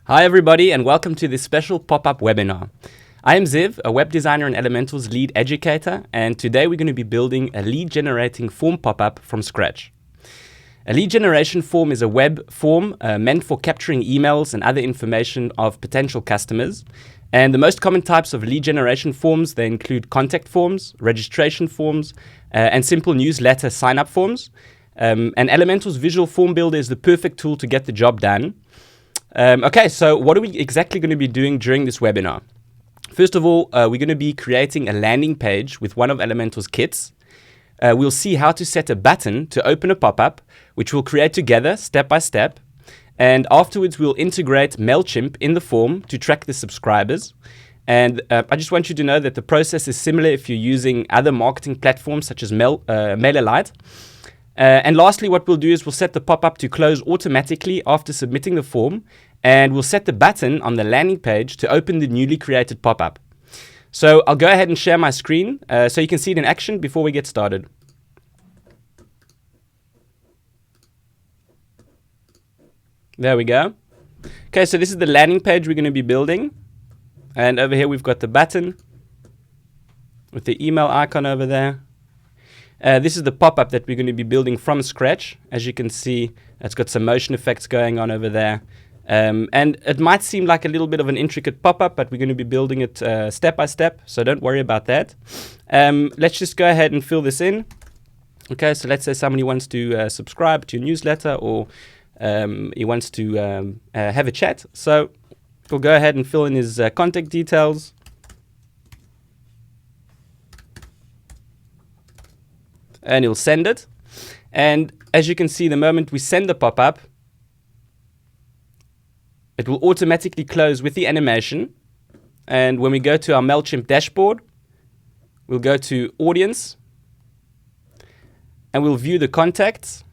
Hi everybody and welcome to this special pop-up webinar. I am Ziv, a web designer and Elementor's lead educator, and today we're going to be building a lead generating form pop-up from scratch. A lead generation form is a web form meant for capturing emails and other information of potential customers. And the most common types of lead generation forms, they include contact forms, registration forms, and simple newsletter sign-up forms. And Elementor's visual form builder is the perfect tool to get the job done. Okay, so what are we exactly going to be doing during this webinar? First of all, we're going to be creating a landing page with one of Elementor's kits. We'll see how to set a button to open a pop-up, which we'll create together step by step. And afterwards, we'll integrate MAILCHIMP in the form to track the subscribers. And I just want you to know that the process is similar if you're using other marketing platforms such as MailerLite. And lastly, what we'll do is we'll set the pop-up to close automatically after submitting the form, and we'll set the button on the landing page to open the newly created pop-up. So I'll go ahead and share my screen so you can see it in action before we get started. There we go. Okay, so this is the landing page we're going to be building. And over here we've got the button with the email icon over there. This is the pop-up that we're going to be building from scratch. As you can see, it's got some motion effects going on over there. And it might seem like a little bit of an intricate pop-up, but we're going to be building it step by step, so don't worry about that. Let's just go ahead and fill this in. Okay, so let's say somebody wants to subscribe to a newsletter, or he wants to have a chat. So we'll go ahead and fill in his contact details. And he'll send it. And as you can see, the moment we send the pop-up, it will automatically close with the animation. And when we go to our MailChimp dashboard, we'll go to Audience, and we'll view the contacts.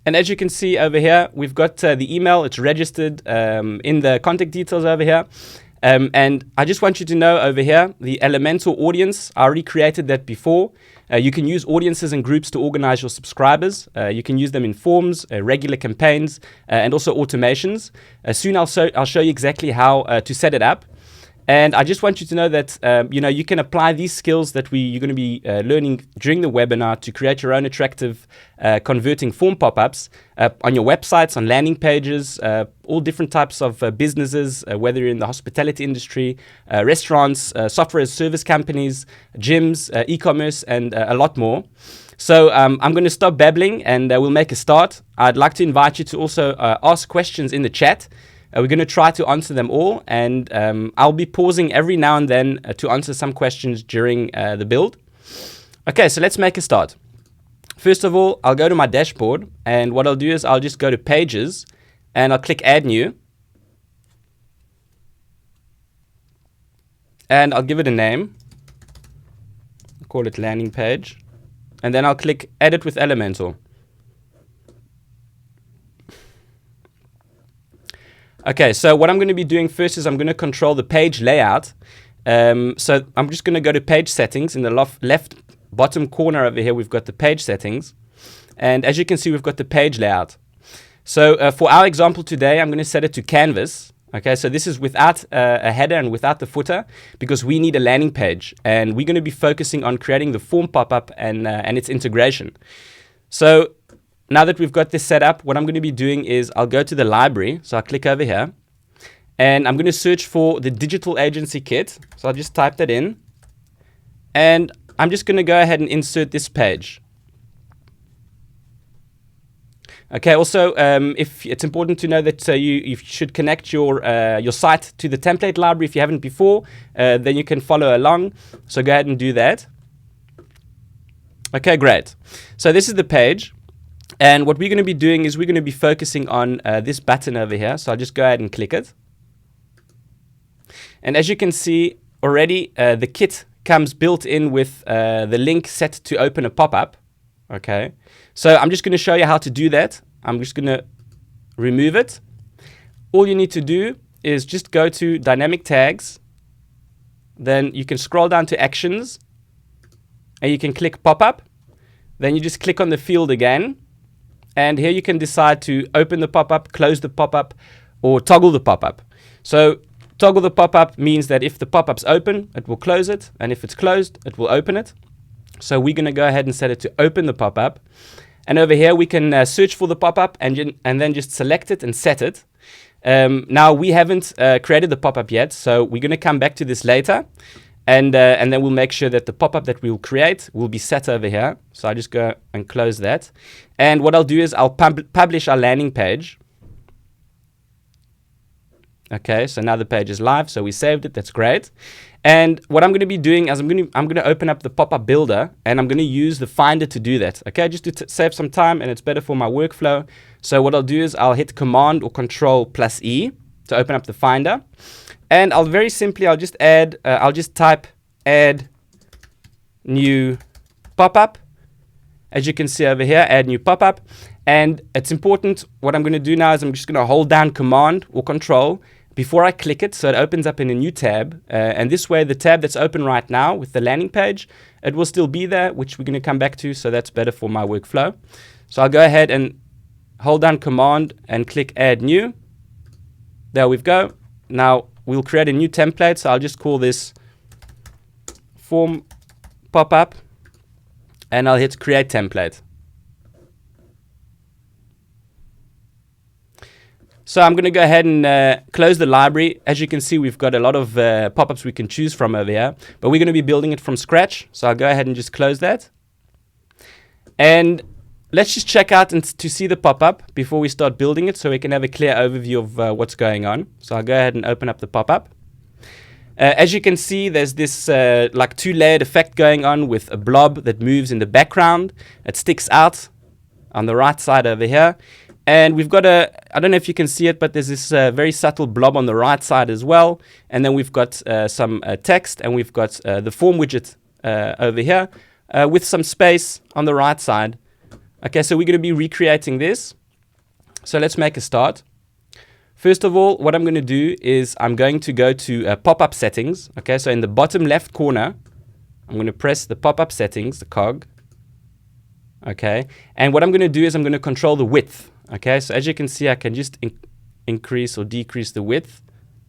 And as you can see over here, we've got the email. It's registered in the contact details over here. And I just want you to know over here, the Elementor audience, I already created that before. You can use audiences and groups to organize your subscribers. You can use them in forms, regular campaigns, and also automations. Soon I'll show you exactly how to set it up. And I just want you to know that you can apply these skills that you're going to be learning during the webinar to create your own attractive converting form pop-ups on your websites, on landing pages, all different types of businesses, whether you're in the hospitality industry, restaurants, software as service companies, gyms, e-commerce, and a lot more. So I'm going to stop babbling and we'll make a start. I'd like to invite you to also ask questions in the chat. We're going to try to answer them all, and I'll be pausing every now and then to answer some questions during the build. Okay, so let's make a start. First of all, I'll go to my dashboard, and what I'll do is I'll just go to Pages, and I'll click Add New. And I'll give it a name. I'll call it Landing Page. And then I'll click Edit with Elementor. Okay, so what I'm going to be doing first is I'm going to control the page layout. So I'm just going to go to Page Settings. In the left bottom corner over here, we've got the Page Settings. And as you can see, we've got the page layout. So for our example today, I'm going to set it to Canvas. Okay, so this is without a header and without the footer, because we need a landing page. And we're going to be focusing on creating the form pop-up and its integration. So now that we've got this set up, what I'm going to be doing is I'll go to the library. So I'll click over here, and I'm going to search for the digital agency kit. So I'll just type that in, and I'm just going to go ahead and insert this page. Okay, also, if it's important to know that you should connect your site to the template library if you haven't before, then you can follow along. So go ahead and do that. Okay, great. So this is the page. And what we're going to be doing is we're going to be focusing on this button over here. So I'll just go ahead and click it. And as you can see already, the kit comes built in with the link set to open a pop-up. Okay. So I'm just going to show you how to do that. I'm just going to remove it. All you need to do is just go to Dynamic Tags. Then you can scroll down to Actions. And you can click Pop-up. Then you just click on the field again. And here you can decide to open the pop-up, close the pop-up, or toggle the pop-up. So toggle the pop-up means that if the pop-up's open, it will close it, and if it's closed, it will open it. So we're going to go ahead and set it to open the pop-up. And over here, we can search for the pop-up and then just select it and set it. Now, we haven't created the pop-up yet, so we're going to come back to this later. And then we'll make sure that the pop-up that we'll create will be set over here. So I just go and close that. And what I'll do is I'll publish our landing page. Okay, so now the page is live, so we saved it. That's great. And what I'm going to be doing is I'm going to open up the pop-up builder, and I'm going to use the finder to do that. Okay, just to save some time, and it's better for my workflow. So what I'll do is I'll hit Command or Control plus E to open up the finder. And I'll very simply, I'll just type add new pop-up. As you can see over here, add new pop-up. And it's important, what I'm going to do now is I'm just going to hold down Command or Control before I click it, so it opens up in a new tab. And this way, the tab that's open right now with the landing page, it will still be there, which we're going to come back to, so that's better for my workflow. So I'll go ahead and hold down Command and click Add New. There we go. Now, we'll create a new template, so I'll just call this Form Pop-up, and I'll hit Create Template. So I'm going to go ahead and close the library. As you can see, we've got a lot of pop-ups we can choose from over here, but we're going to be building it from scratch. So I'll go ahead and just close that. And let's just check out to see the pop-up before we start building it, so we can have a clear overview of what's going on. So I'll go ahead and open up the pop-up. As you can see, there's this like two-layered effect going on with a blob that moves in the background. It sticks out on the right side over here. And we've got I don't know if you can see it, but there's this very subtle blob on the right side as well. And then we've got some text, and we've got the form widget over here with some space on the right side. Okay, so we're going to be recreating this. So let's make a start. First of all, what I'm going to do is I'm going to go to pop-up settings. Okay, so in the bottom left corner, I'm going to press the pop-up settings, the cog. Okay, and what I'm going to do is I'm going to control the width. Okay, so as you can see, I can just increase or decrease the width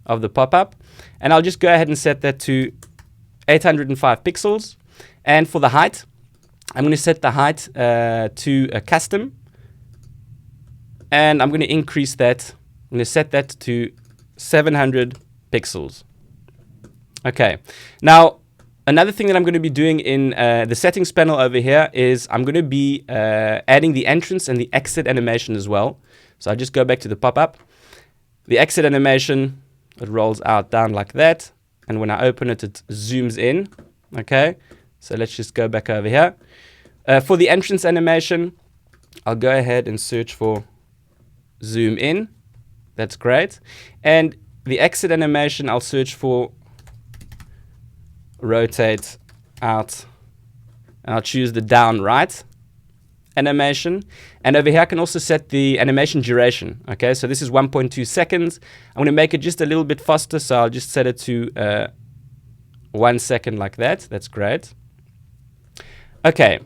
of the pop-up. And I'll just go ahead and set that to 805 pixels. And for the height, I'm going to set the height to a custom. And I'm going to increase that. I'm going to set that to 700 pixels. Okay, now another thing that I'm going to be doing in the settings panel over here is I'm going to be adding the entrance and the exit animation as well. So I just go back to the pop-up. The exit animation, it rolls out down like that. And when I open it, it zooms in. Okay, so let's just go back over here. For the entrance animation, I'll go ahead and search for zoom in. That's great. And the exit animation, I'll search for rotate out, and I'll choose the down right animation. And over here I can also set the animation duration. Okay, so this is 1.2 seconds. I'm going to make it just a little bit faster, so I'll just set it to 1 second like that. That's great. Okay,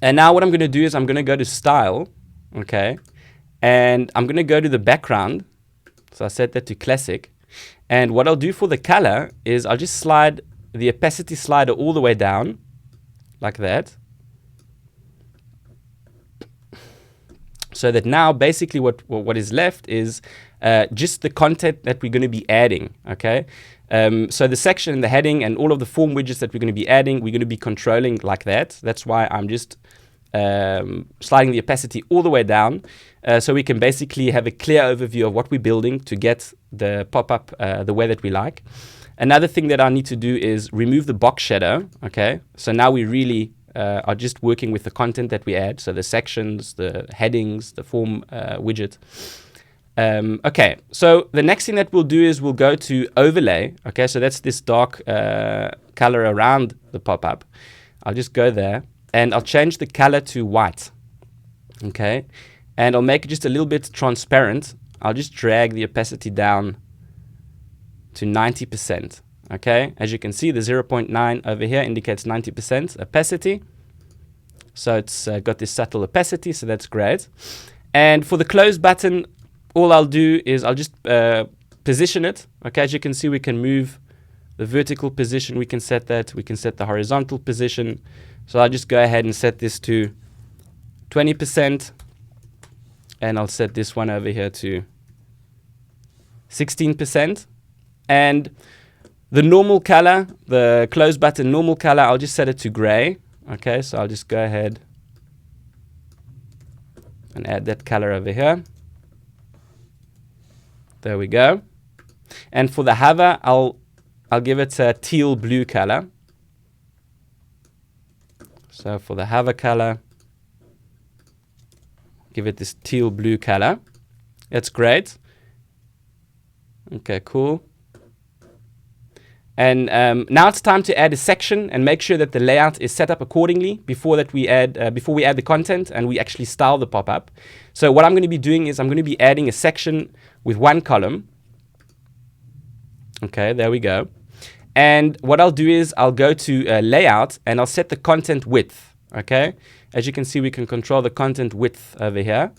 and now what I'm going to do is I'm going to go to style. Okay, and I'm going to go to the background, so I set that to classic. And what I'll do for the color is I'll just slide the opacity slider all the way down, like that. So that now basically what is left is just the content that we're going to be adding, okay? So the section, the heading, and all of the form widgets that we're going to be adding, we're going to be controlling like that. That's why I'm just sliding the opacity all the way down, so we can basically have a clear overview of what we're building to get the pop-up the way that we like. Another thing that I need to do is remove the box shadow. Okay, so now we really are just working with the content that we add, so the sections, the headings, the form widget. Okay, so the next thing that we'll do is we'll go to overlay. Okay, so that's this dark color around the pop-up. I'll just go there and I'll change the color to white. Okay, and I'll make it just a little bit transparent. I'll just drag the opacity down to 90%. Okay, as you can see, the 0.9 over here indicates 90% opacity. So it's got this subtle opacity, so that's great. And for the close button, all I'll do is I'll just position it. Okay, as you can see, we can move the vertical position, we can set that, we can set the horizontal position. So I'll just go ahead and set this to 20%, and I'll set this one over here to 16%. And the normal color, the close button normal color, I'll just set it to gray. Okay, so I'll just go ahead and add that color over here. There we go. And for the hover, I'll give it a teal blue color. So for the hover color, give it this teal blue color. That's great. Okay, cool. And now it's time to add a section and make sure that the layout is set up accordingly before we add the content and we actually style the pop-up. So what I'm going to be doing is I'm going to be adding a section with one column. Okay, there we go. And what I'll do is I'll go to layout and I'll set the content width. Okay, as you can see, we can control the content width over here.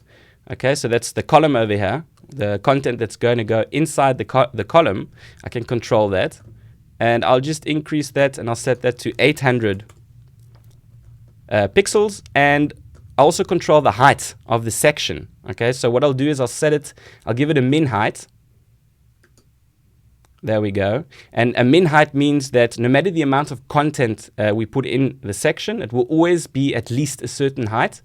Okay, so that's the column over here. The content that's going to go inside the column, I can control that. And I'll just increase that and I'll set that to 800 pixels. And I'll also control the height of the section. Okay, so what I'll do is I'll give it a min height. There we go. And a min height means that no matter the amount of content we put in the section, it will always be at least a certain height.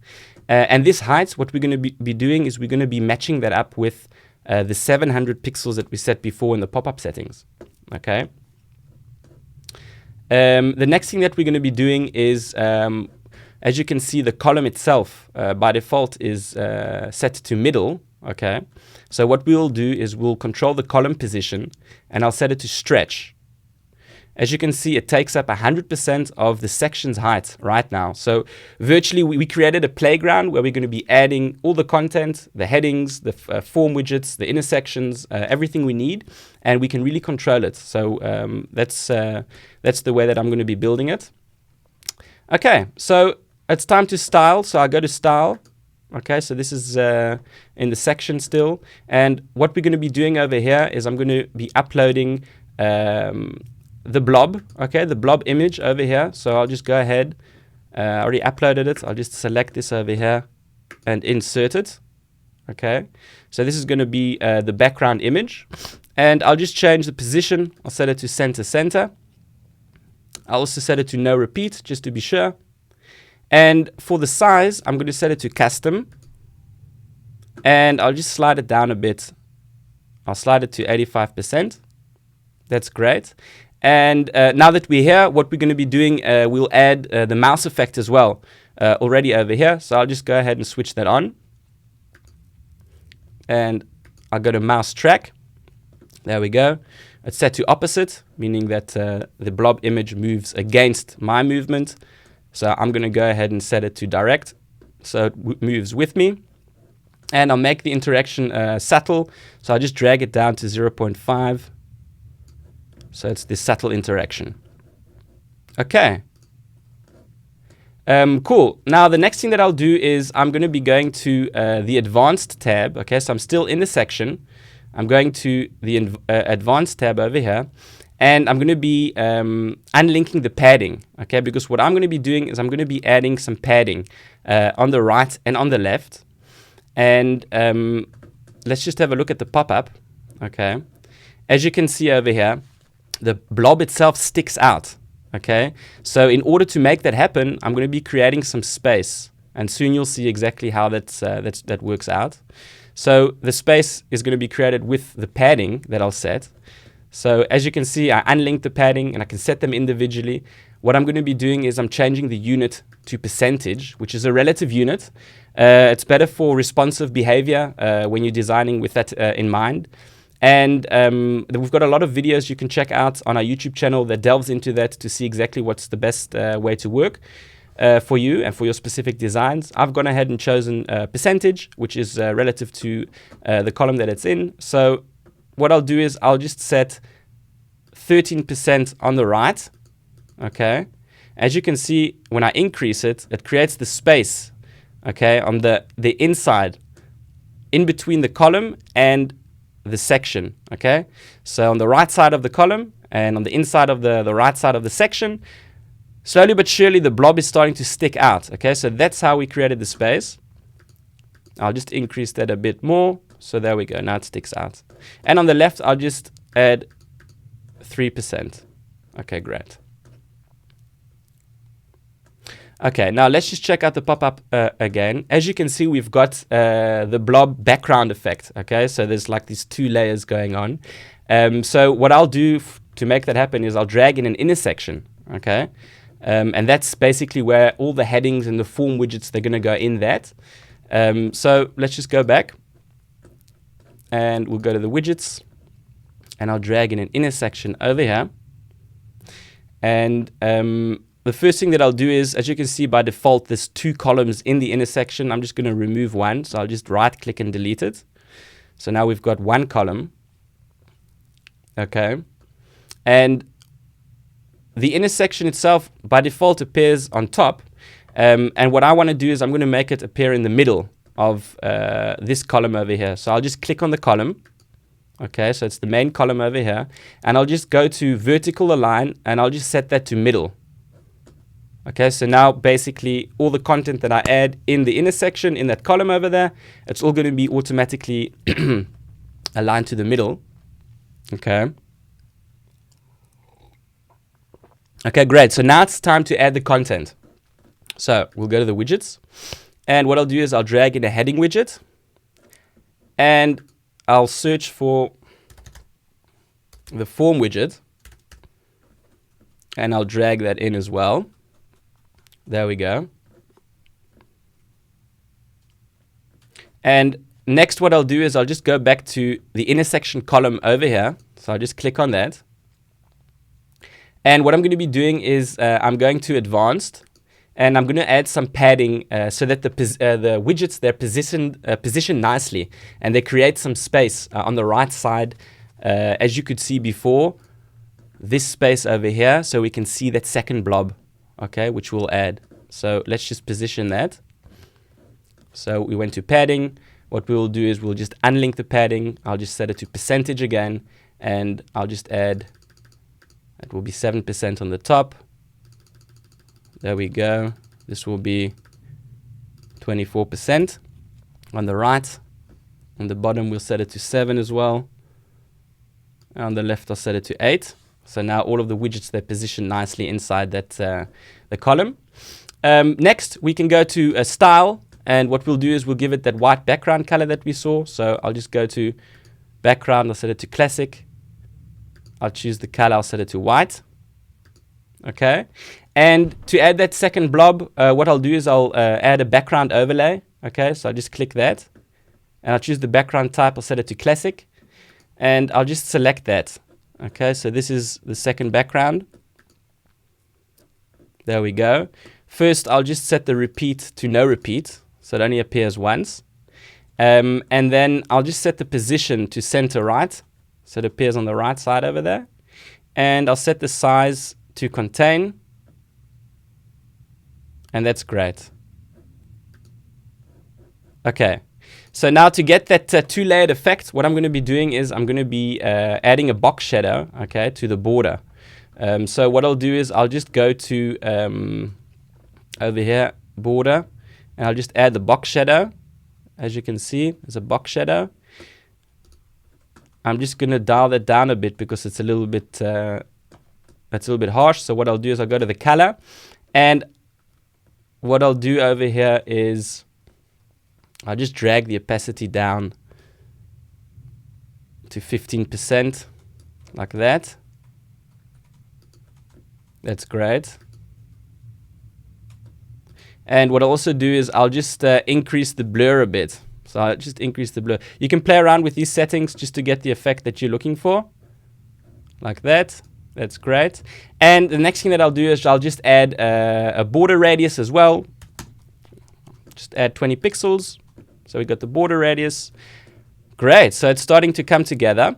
And this height, what we're going to be doing is we're going to be matching that up with the 700 pixels that we set before in the pop-up settings. Okay. The next thing that we're going to be doing is, as you can see, the column itself by default is set to middle. Okay, so what we'll do is we'll control the column position and I'll set it to stretch. As you can see, it takes up 100% of the section's height right now. So virtually we created a playground where we're going to be adding all the content, the headings, the form widgets, the intersections, everything we need, and we can really control it. So that's the way that I'm going to be building it. Okay, so it's time to style. So I go to style. Okay, so this is in the section still. And what we're going to be doing over here is I'm going to be uploading the blob, okay, the blob image over here. So I'll just go ahead. I already uploaded it. I'll just select this over here and insert it. Okay, so this is going to be the background image. And I'll just change the position. I'll set it to center. I'll also set it to no repeat, just to be sure. And for the size, I'm going to set it to custom. And I'll just slide it down a bit. I'll slide it to 85%. That's great. And now that we're here, what we're going to be doing, we'll add the mouse effect as well already over here. So I'll just go ahead and switch that on. And I'll go to mouse track. There we go. It's set to opposite, meaning that the blob image moves against my movement. So I'm going to go ahead and set it to direct, so it moves with me. And I'll make the interaction subtle, so I'll just drag it down to 0.5. So it's this subtle interaction. Okay. Cool. Now the next thing that I'll do is I'm going to be going to the advanced tab. Okay, so I'm still in the section. I'm going to the advanced tab over here. And I'm going to be unlinking the padding, okay? Because what I'm going to be doing is I'm going to be adding some padding on the right and on the left. And let's just have a look at the pop-up, okay? As you can see over here, the blob itself sticks out, okay? So in order to make that happen, I'm going to be creating some space. And soon you'll see exactly how that works out. So the space is going to be created with the padding that I'll set. So as you can see, I unlinked the padding and I can set them individually. What I'm going to be doing is I'm changing the unit to percentage, which is a relative unit. It's better for responsive behavior when you're designing with that in mind. And we've got a lot of videos you can check out on our YouTube channel that delves into that to see exactly what's the best way to work for you and for your specific designs. I've gone ahead and chosen percentage, which is relative to the column that it's in. So what I'll do is I'll just set 13% on the right, okay? As you can see, when I increase it, it creates the space, okay, on the inside, in between the column and the section, okay? So on the right side of the column and on the inside of the right side of the section, slowly but surely the blob is starting to stick out, okay? So that's how we created the space. I'll just increase that a bit more. So there we go, now it sticks out. And on the left, I'll just add 3%. Okay, great. Okay, now let's just check out the pop-up again. As you can see, we've got the blob background effect, okay? So there's like these two layers going on. So what I'll do to make that happen is I'll drag in an intersection, okay? And that's basically where all the headings and the form widgets, they're gonna go in that. So let's just go back and we'll go to the widgets and I'll drag in an intersection over here. And the first thing that I'll do is, as you can see by default, there's two columns in the intersection. I'm just going to remove one. So I'll just right click and delete it. So now we've got one column. Okay. And the intersection itself by default appears on top. And what I want to do is I'm going to make it appear in the middle of this column over here. So I'll just click on the column. Okay, so it's the main column over here. And I'll just go to vertical align and I'll just set that to middle. Okay, so now basically all the content that I add in the intersection in that column over there, it's all going to be automatically aligned to the middle. Okay. Okay, great. So now it's time to add the content. So we'll go to the widgets. And what I'll do is I'll drag in a heading widget. And I'll search for the form widget. And I'll drag that in as well. There we go. And next what I'll do is I'll just go back to the intersection column over here. So I'll just click on that. And what I'm going to be doing is I'm going to advanced and I'm going to add some padding so that the widgets, they're positioned nicely and they create some space on the right side. As you could see before, this space over here, so we can see that second blob, okay, which we'll add. So let's just position that. So we went to padding. What we will do is we'll just unlink the padding. I'll just set it to percentage again, and I'll just add, it will be 7% on the top. There we go. This will be 24% on the right. On the bottom, we'll set it to 7 as well. On the left, I'll set it to 8. So now all of the widgets, they're positioned nicely inside that the column. Next, we can go to style. And what we'll do is we'll give it that white background color that we saw. So I'll just go to background. I'll set it to classic. I'll choose the color. I'll set it to white. Okay. And to add that second blob, what I'll do is I'll add a background overlay. Okay. So I'll just click that. And I'll choose the background type. I'll set it to classic. And I'll just select that. Okay, so this is the second background. There we go. First, I'll just set the repeat to no repeat, so it only appears once. And then I'll just set the position to center right, so it appears on the right side over there. And I'll set the size to contain. And that's great. Okay. So now to get that two-layered effect, what I'm going to be doing is I'm going to be adding a box shadow, okay, to the border. So what I'll do is I'll just go to over here, border, and I'll just add the box shadow. As you can see, there's a box shadow. I'm just going to dial that down a bit because it's a little bit harsh. So what I'll do is I'll go to the color, and what I'll do over here is I'll just drag the opacity down to 15%, like that. That's great. And what I'll also do is I'll just increase the blur a bit. So I'll just increase the blur. You can play around with these settings just to get the effect that you're looking for. Like that. That's great. And the next thing that I'll do is I'll just add a border radius as well. Just add 20 pixels. So we got the border radius. Great. So it's starting to come together.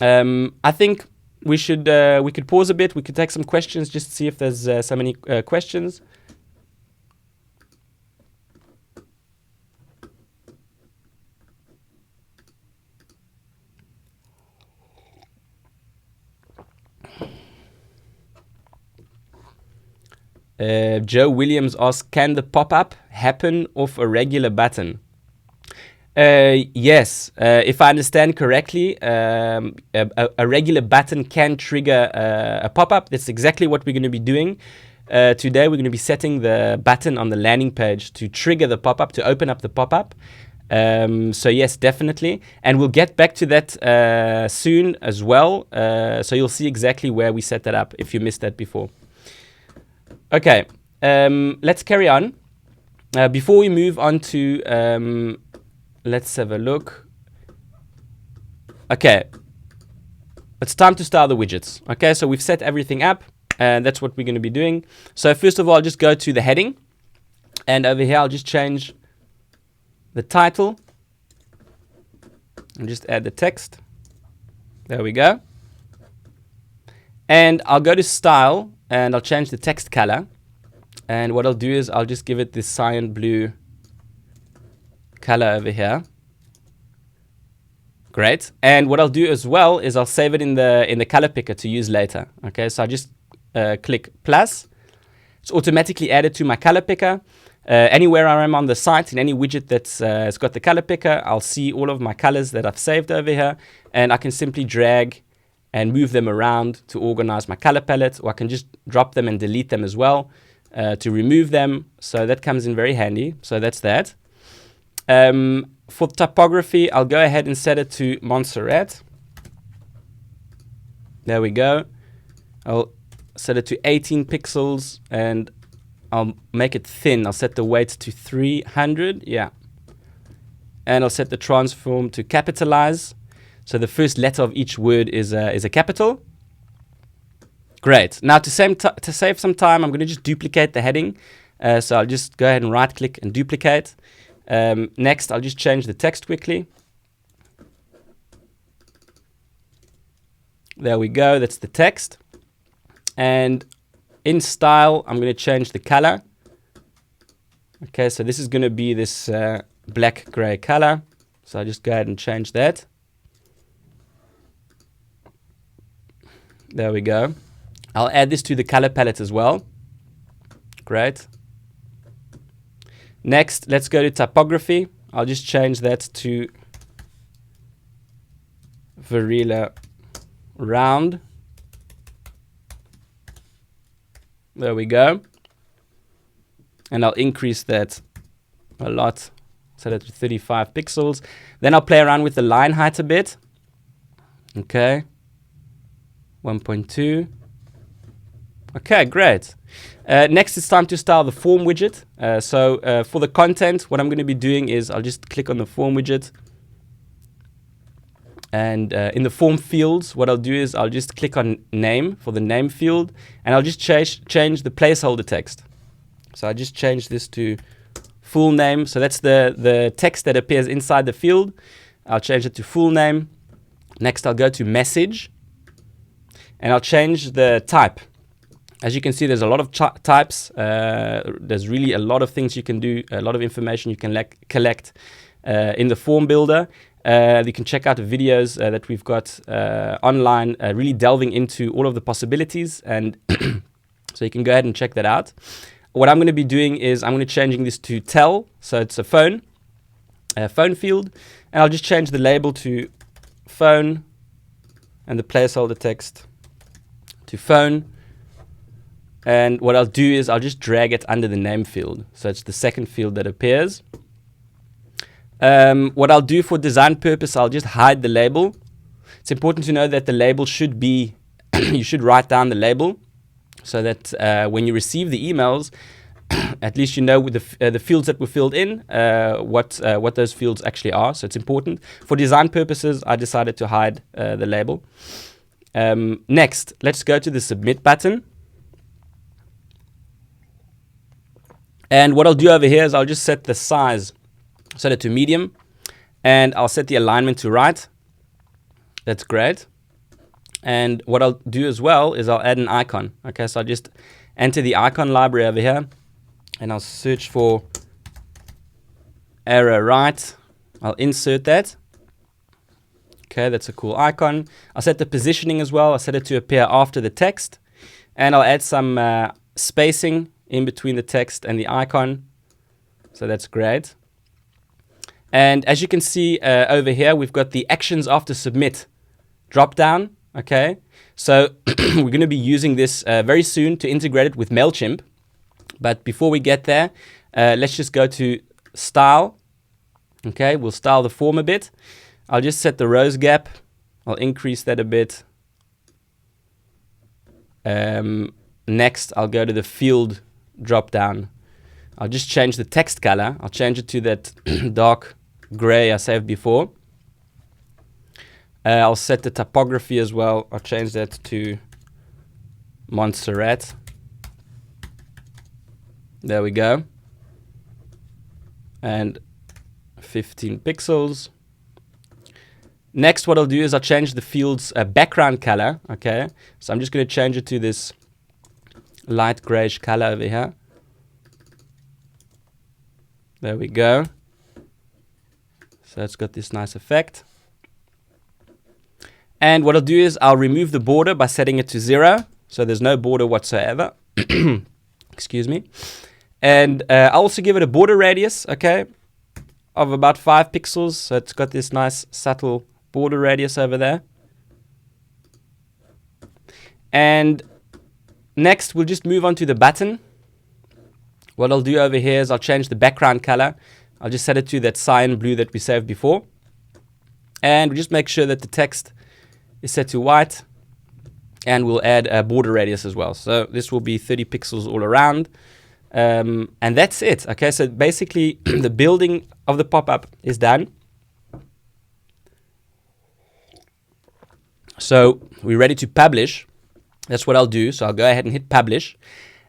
I think we could pause a bit. We could take some questions just to see if there's so many questions. Joe Williams asks, can the pop-up happen off a regular button? Yes, if I understand correctly, a regular button can trigger a pop-up. That's exactly what we're going to be doing. Today we're going to be setting the button on the landing page to trigger the pop-up, to open up the pop-up. So yes, definitely. And we'll get back to that soon as well. So you'll see exactly where we set that up if you missed that before. Okay, let's carry on. Before we move on to, let's have a look. Okay, it's time to style the widgets. Okay, so we've set everything up, and that's what we're going to be doing. So first of all, I'll just go to the heading, and over here I'll just change the title and just add the text. There we go. And I'll go to style, and I'll change the text color. And what I'll do is I'll just give it this cyan blue color over here. Great. And what I'll do as well is I'll save it in the color picker to use later. Okay, so I just click plus. It's automatically added to my color picker. Anywhere I am on the site, in any widget that's has got the color picker, I'll see all of my colors that I've saved over here, and I can simply drag and move them around to organize my color palette, or I can just drop them and delete them as well to remove them. So that comes in very handy. So that's that. For typography, I'll go ahead and set it to Montserrat. There we go. I'll set it to 18 pixels and I'll make it thin. I'll set the weight to 300. Yeah. And I'll set the transform to capitalize. So the first letter of each word is a capital. Great. Now to save some time, I'm going to just duplicate the heading. So I'll just go ahead and right click and duplicate. Next, I'll just change the text quickly. There we go. That's the text. And in style, I'm going to change the color. Okay, so this is going to be this black gray color. So I'll just go ahead and change that. There we go. I'll add this to the color palette as well. Great. Next, let's go to typography. I'll just change that to Varela Round. There we go. And I'll increase that a lot, set it to 35 pixels. Then I'll play around with the line height a bit. Okay. 1.2. Okay, great. Next, it's time to style the form widget. So for the content, what I'm going to be doing is I'll just click on the form widget. And in the form fields, what I'll do is I'll just click on name for the name field. And I'll just change the placeholder text. So I just change this to full name. So that's the text that appears inside the field. I'll change it to full name. Next, I'll go to message. And I'll change the type. As you can see, there's a lot of types. There's really a lot of things you can do, a lot of information you can collect in the form builder. You can check out the videos that we've got online, really delving into all of the possibilities. And so you can go ahead and check that out. What I'm going to be doing is I'm going to be changing this to tel. So it's a phone field. And I'll just change the label to phone and the placeholder text to phone. And what I'll do is I'll just drag it under the name field. So it's the second field that appears. What I'll do for design purpose, I'll just hide the label. It's important to know that the label should be, you should write down the label so that when you receive the emails, at least you know with the fields that were filled in, what those fields actually are. So it's important. For design purposes, I decided to hide the label. Next, let's go to the submit button. And what I'll do over here is I'll just set the size, set it to medium, and I'll set the alignment to right. That's great. And what I'll do as well is I'll add an icon. Okay, so I'll just enter the icon library over here, and I'll search for arrow right. I'll insert that. Okay, that's a cool icon. I'll set the positioning as well. I'll set it to appear after the text, and I'll add some spacing in between the text and the icon. So that's great. And as you can see over here, we've got the actions after submit drop down. Okay, so we're going to be using this very soon to integrate it with MAILCHIMP. But before we get there, let's just go to style. Okay, we'll style the form a bit. I'll just set the rows gap. I'll increase that a bit. Next, I'll go to the field drop down. I'll just change the text color. I'll change it to that dark gray I saved before. I'll set the typography as well. I'll change that to Montserrat. There we go. And 15 pixels. Next, what I'll do is I'll change the field's background color. Okay, so I'm just going to change it to this light grayish color over here. There we go. So it's got this nice effect. And what I'll do is I'll remove the border by setting it to 0. So there's no border whatsoever. Excuse me. And I'll also give it a border radius, okay, of about 5 pixels. So it's got this nice subtle border radius over there. And next, we'll just move on to the button. What I'll do over here is I'll change the background color. I'll just set it to that cyan blue that we saved before. And we'll just make sure that the text is set to white. And we'll add a border radius as well. So this will be 30 pixels all around. And that's it. Okay, so basically the building of the pop-up is done. So we're ready to publish. That's what I'll do. So I'll go ahead and hit publish.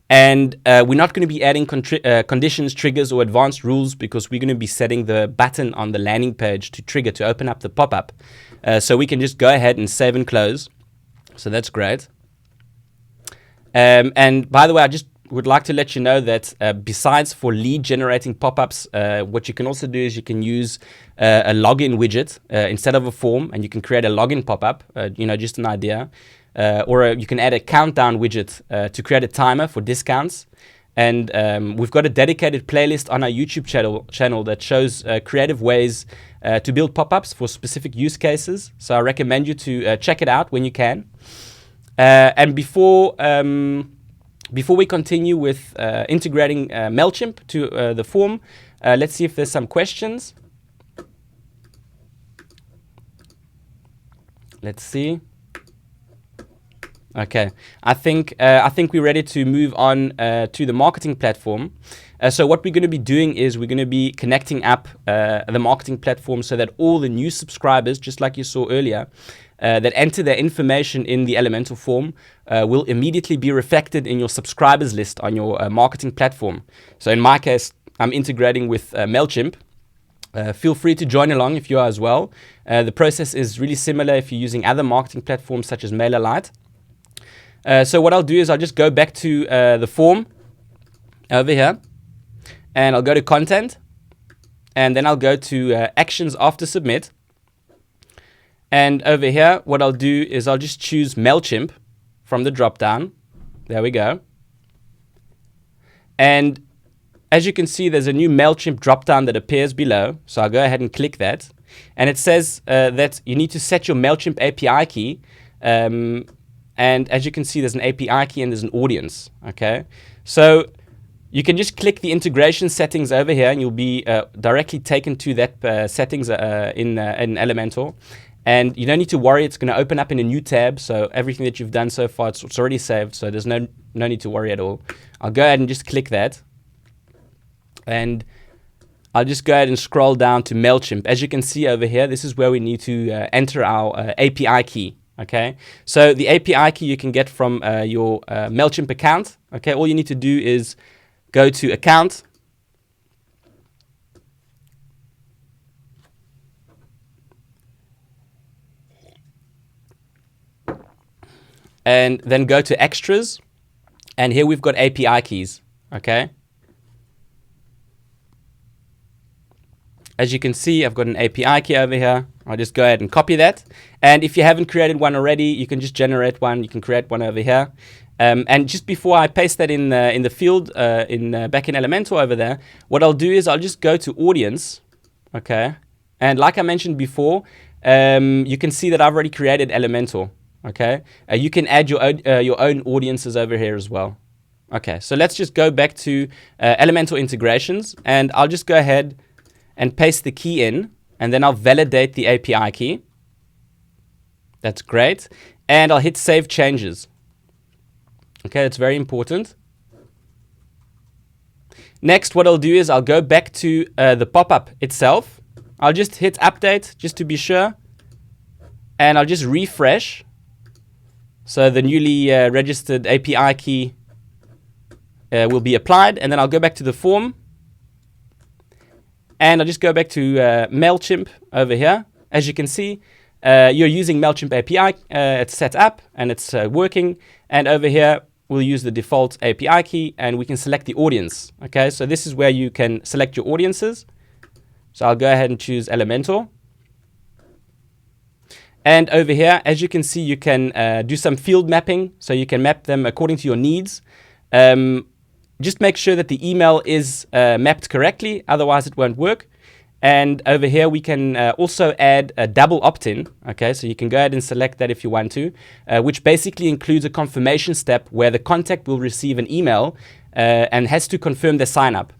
And we're not going to be adding conditions, triggers, or advanced rules because we're going to be setting the button on the landing page to trigger to open up the pop-up. So we can just go ahead and save and close. So that's great. And by the way, I just would like to let you know that besides for lead generating pop-ups, what you can also do is you can use a login widget instead of a form, and you can create a login pop-up, just an idea. Or you can add a countdown widget to create a timer for discounts. And we've got a dedicated playlist on our YouTube channel that shows creative ways to build pop-ups for specific use cases. So I recommend you to check it out when you can. And before we continue with integrating MAILCHIMP to the form, let's see if there's some questions. Let's see. Okay, I think we're ready to move on to the marketing platform. So what we're going to be doing is we're going to be connecting up the marketing platform so that all the new subscribers, just like you saw earlier, that enter their information in the Elementor form will immediately be reflected in your subscribers list on your marketing platform. So in my case, I'm integrating with MAILCHIMP. Feel free to join along if you are as well. The process is really similar if you're using other marketing platforms such as MailerLite. So what I'll do is I'll just go back to the form over here, and I'll go to content, and then I'll go to actions after submit. And over here, what I'll do is I'll just choose MAILCHIMP from the drop down. There we go. And as you can see, there's a new MAILCHIMP drop down that appears below. So I'll go ahead and click that. And it says that you need to set your MAILCHIMP API key. And as you can see, there's an API key and there's an audience. Okay, so you can just click the integration settings over here, and you'll be directly taken to that settings in Elementor. And you don't need to worry; it's going to open up in a new tab. So everything that you've done so far, it's already saved. So there's no need to worry at all. I'll go ahead and just click that, and I'll just go ahead and scroll down to MAILCHIMP. As you can see over here, this is where we need to enter our API key. Okay, so the API key you can get from your MAILCHIMP account. Okay, all you need to do is go to account, and then go to extras, and here we've got API keys, okay? As you can see, I've got an API key over here. I'll just go ahead and copy that. And if you haven't created one already, you can just generate one. You can create one over here. And just before I paste that in the field back in Elementor over there, what I'll do is I'll just go to audience, okay? And like I mentioned before, you can see that I've already created Elementor, okay? You can add your own audiences over here as well. Okay, so let's just go back to Elementor integrations, and I'll just go ahead and paste the key in, and then I'll validate the API key. That's great. And I'll hit Save Changes. Okay, that's very important. Next, what I'll do is I'll go back to the Popup itself. I'll just hit Update, just to be sure. And I'll just refresh. So the newly registered API key will be applied. And then I'll go back to the form. And I'll just go back to MAILCHIMP over here. As you can see, you're using MAILCHIMP API. It's set up and it's working. And over here, we'll use the default API key and we can select the audience. Okay, so this is where you can select your audiences. So I'll go ahead and choose Elementor. And over here, as you can see, you can do some field mapping. So you can map them according to your needs. Just make sure that the email is mapped correctly, otherwise it won't work. And over here, we can also add a double opt-in. Okay, so you can go ahead and select that if you want to, which basically includes a confirmation step where the contact will receive an email and has to confirm their sign up.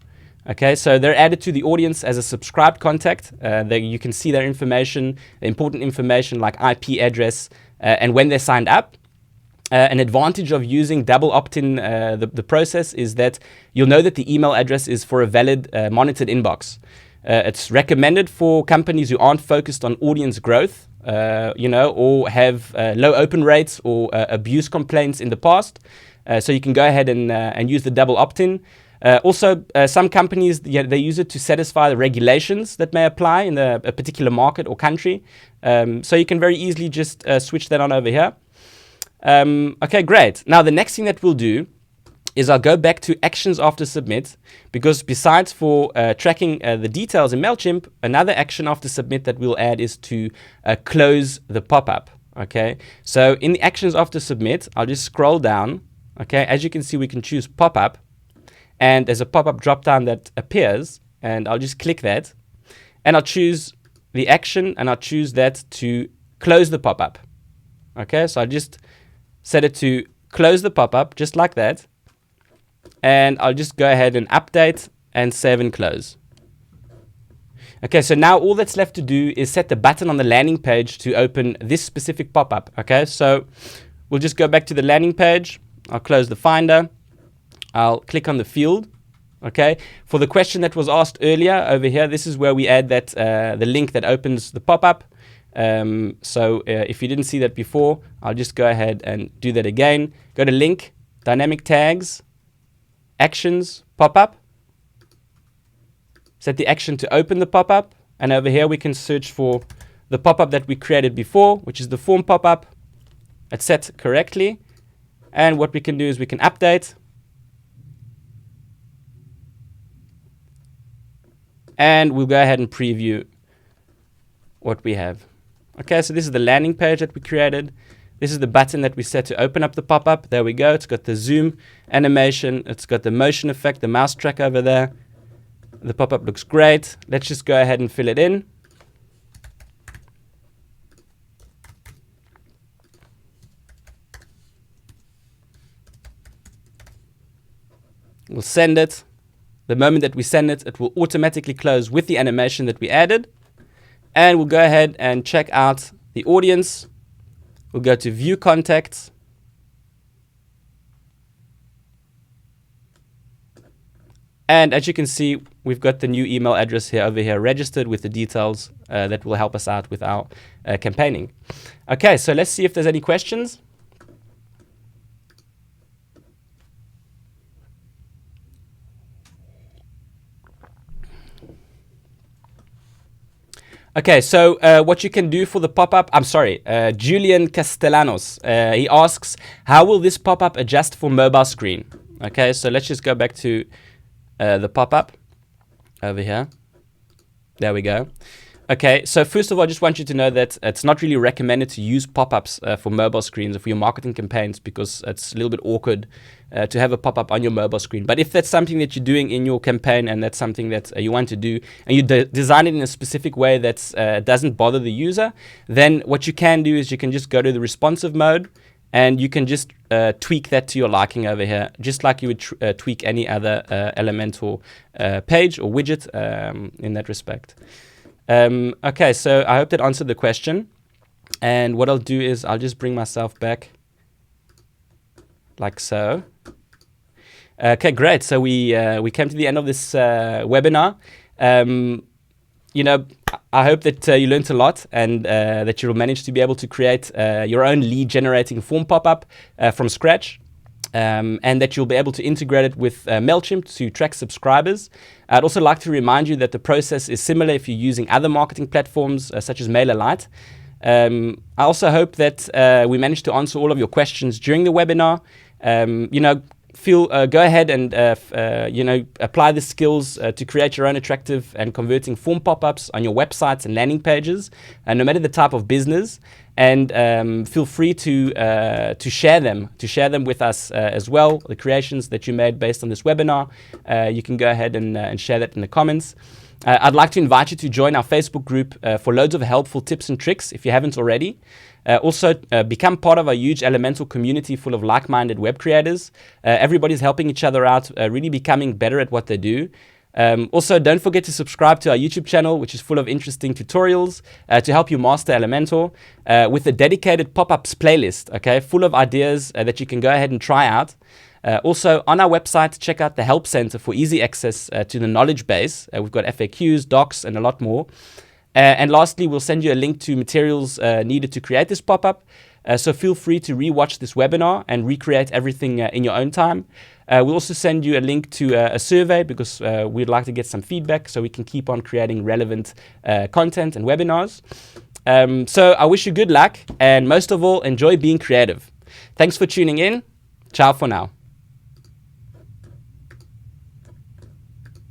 Okay, so they're added to the audience as a subscribed contact. You can see their information, important information like IP address and when they signed up. An advantage of using double opt-in, the process, is that you'll know that the email address is for a valid monitored inbox. It's recommended for companies who aren't focused on audience growth, or have low open rates or abuse complaints in the past. So you can go ahead and use the double opt-in. Also, some companies, they use it to satisfy the regulations that may apply in a particular market or country. So you can very easily just switch that on over here. Okay, great. Now, the next thing that we'll do is I'll go back to actions after submit, because besides for tracking the details in MailChimp, another action after submit that we'll add is to close the pop-up. Okay, so in the actions after submit, I'll just scroll down. Okay, as you can see, we can choose pop-up, and there's a pop-up drop-down that appears, and I'll just click that, and I'll choose the action, and I'll choose that to close the pop-up. Okay, so I'll just set it to close the pop-up, just like that. And I'll just go ahead and update and save and close. Okay, so now all that's left to do is set the button on the landing page to open this specific pop-up. Okay, so we'll just go back to the landing page. I'll close the Finder. I'll click on the field. Okay, for the question that was asked earlier over here, this is where we add that the link that opens the pop-up. So if you didn't see that before, I'll just go ahead and do that again. Go to link, dynamic tags, actions, pop-up. Set the action to open the pop-up. And over here, we can search for the pop-up that we created before, which is the form pop-up. It's set correctly. And what we can do is we can update. And we'll go ahead and preview what we have. Okay, so this is the landing page that we created. This is the button that we set to open up the pop-up. There we go. It's got the zoom animation. It's got the motion effect, the mouse track over there. The pop-up looks great. Let's just go ahead and fill it in. We'll send it. The moment that we send it, it will automatically close with the animation that we added. And we'll go ahead and check out the audience. We'll go to View Contacts. And as you can see, we've got the new email address here over here registered with the details that will help us out with our campaigning. Okay, so let's see if there's any questions. Okay, so what you can do for the pop-up, I'm sorry, Julian Castellanos, he asks, how will this pop-up adjust for mobile screen? Okay, so let's just go back to the pop-up over here. There we go. Okay, so first of all, I just want you to know that it's not really recommended to use pop-ups for mobile screens or for your marketing campaigns, because it's a little bit awkward to have a pop-up on your mobile screen. But if that's something that you're doing in your campaign and that's something that you want to do, and you design it in a specific way that doesn't bother the user, then what you can do is you can just go to the responsive mode, and you can just tweak that to your liking over here, just like you would tweak any other Elementor page or widget in that respect. Okay, so I hope that answered the question. And what I'll do is I'll just bring myself back like so. Okay, great. So we came to the end of this webinar. You know, I hope that you learned a lot, and that you'll manage to be able to create your own lead generating form pop-up from scratch. And that you'll be able to integrate it with MailChimp to track subscribers. I'd also like to remind you that the process is similar if you're using other marketing platforms such as MailerLite. I also hope that we managed to answer all of your questions during the webinar. You know, go ahead and you know, apply the skills to create your own attractive and converting form pop-ups on your websites and landing pages, no matter the type of business. And feel free to share them with us as well. The creations that you made based on this webinar, you can go ahead and share that in the comments. I'd like to invite you to join our Facebook group for loads of helpful tips and tricks if you haven't already. Also, become part of a huge Elementor community full of like-minded web creators. Everybody's helping each other out, really becoming better at what they do. Also, don't forget to subscribe to our YouTube channel, which is full of interesting tutorials to help you master Elementor, with a dedicated pop-ups playlist, okay, full of ideas that you can go ahead and try out. Also, on our website, check out the Help Center for easy access to the knowledge base. We've got FAQs, docs, and a lot more. And lastly, we'll send you a link to materials needed to create this pop-up. So feel free to rewatch this webinar and recreate everything in your own time. We'll also send you a link to a survey, because we'd like to get some feedback so we can keep on creating relevant content and webinars. So I wish you good luck, and most of all, enjoy being creative. Thanks for tuning in. Ciao for now.